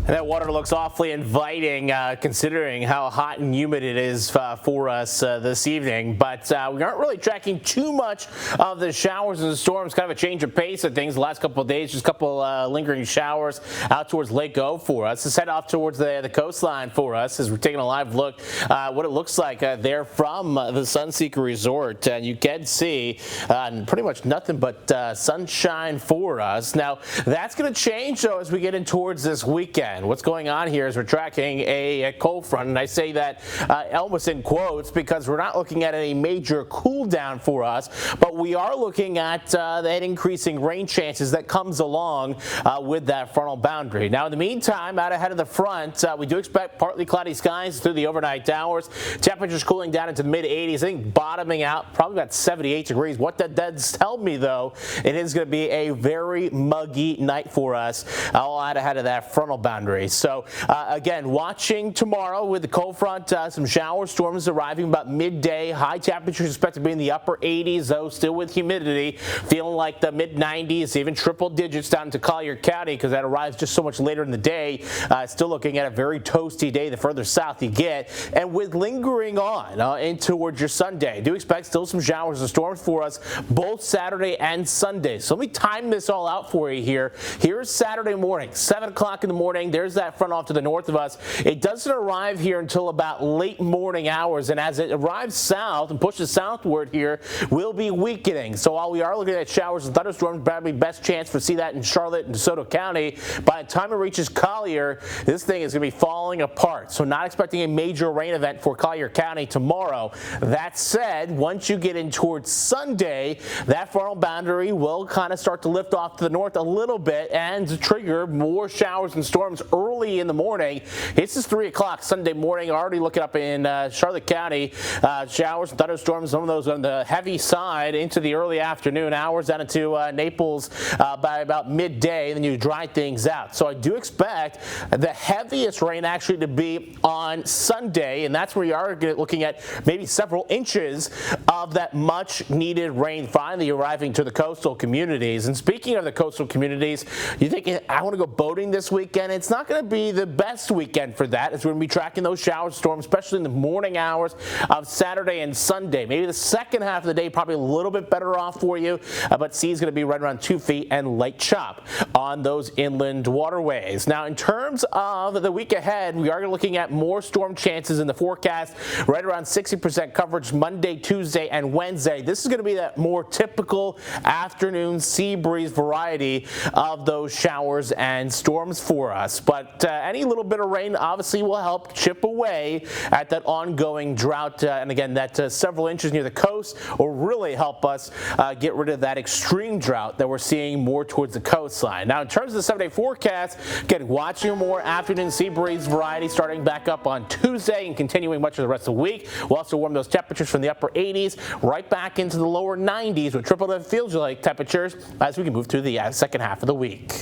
And that water looks awfully inviting considering how hot and humid it is for us this evening. But we aren't really tracking too much of the showers and the storms. Kind of a change of pace of things the last couple of days. Just a couple lingering showers out towards Lake O for us. Let's head off towards the coastline for us as we're taking a live look what it looks like there from the Sunseeker Resort. And you can see pretty much nothing but sunshine for us. Now, that's going to change, though, as we get in towards this weekend. What's going on here is we're tracking a cold front, and I say that almost in quotes because we're not looking at any major cool down for us, but we are looking at that increasing rain chances that comes along with that frontal boundary. Now, in the meantime, out ahead of the front, we do expect partly cloudy skies through the overnight hours. Temperatures cooling down into the mid-80s. I think bottoming out probably about 78 degrees. What that does tell me, though, it is going to be a very muggy night for us all out ahead of that frontal boundary. So again, watching tomorrow with the cold front, some shower storms arriving about midday. High temperatures expected to be in the upper 80s, though still with humidity, feeling like the mid 90s, even triple digits down to Collier County because that arrives just so much later in the day. Still looking at a very toasty day the further south you get, and with lingering on in towards your Sunday. Do expect still some showers and storms for us both Saturday and Sunday. So let me time this all out for you here. Here's Saturday morning, 7 o'clock in the morning. There's that front off to the north of us. It doesn't arrive here until about late morning hours, and as it arrives south and pushes southward here, will be weakening. So while we are looking at showers and thunderstorms, probably best chance for see that in Charlotte and DeSoto County. By the time it reaches Collier, this thing is going to be falling apart. So not expecting a major rain event for Collier County tomorrow. That said, once you get in towards Sunday, that frontal boundary will kind of start to lift off to the north a little bit and trigger more showers and storms early in the morning. This is 3 o'clock Sunday morning. Already looking up in Charlotte County. Showers and thunderstorms, some of those on the heavy side into the early afternoon hours down into Naples by about midday. Then you dry things out. So I do expect the heaviest rain actually to be on Sunday, and that's where you are looking at maybe several inches of that much needed rain finally arriving to the coastal communities. And speaking of the coastal communities, you think I want to go boating this weekend? It's not going to be the best weekend for that, as we're going to be tracking those shower storms, especially in the morning hours of Saturday and Sunday. Maybe the second half of the day probably a little bit better off for you, but sea is going to be right around 2 feet and light chop on those inland waterways. Now, in terms of the week ahead, we are looking at more storm chances in the forecast, right around 60% coverage Monday, Tuesday, and Wednesday. This is going to be that more typical afternoon sea breeze variety of those showers and storms for us. But any little bit of rain obviously will help chip away at that ongoing drought. And again, that several inches near the coast will really help us get rid of that extreme drought that we're seeing more towards the coastline. Now, in terms of the 7-day forecast, again, watching more afternoon sea breeze variety starting back up on Tuesday and continuing much of the rest of the week. We'll also warm those temperatures from the upper 80s right back into the lower 90s with triple the feels like temperatures as we can move through the second half of the week.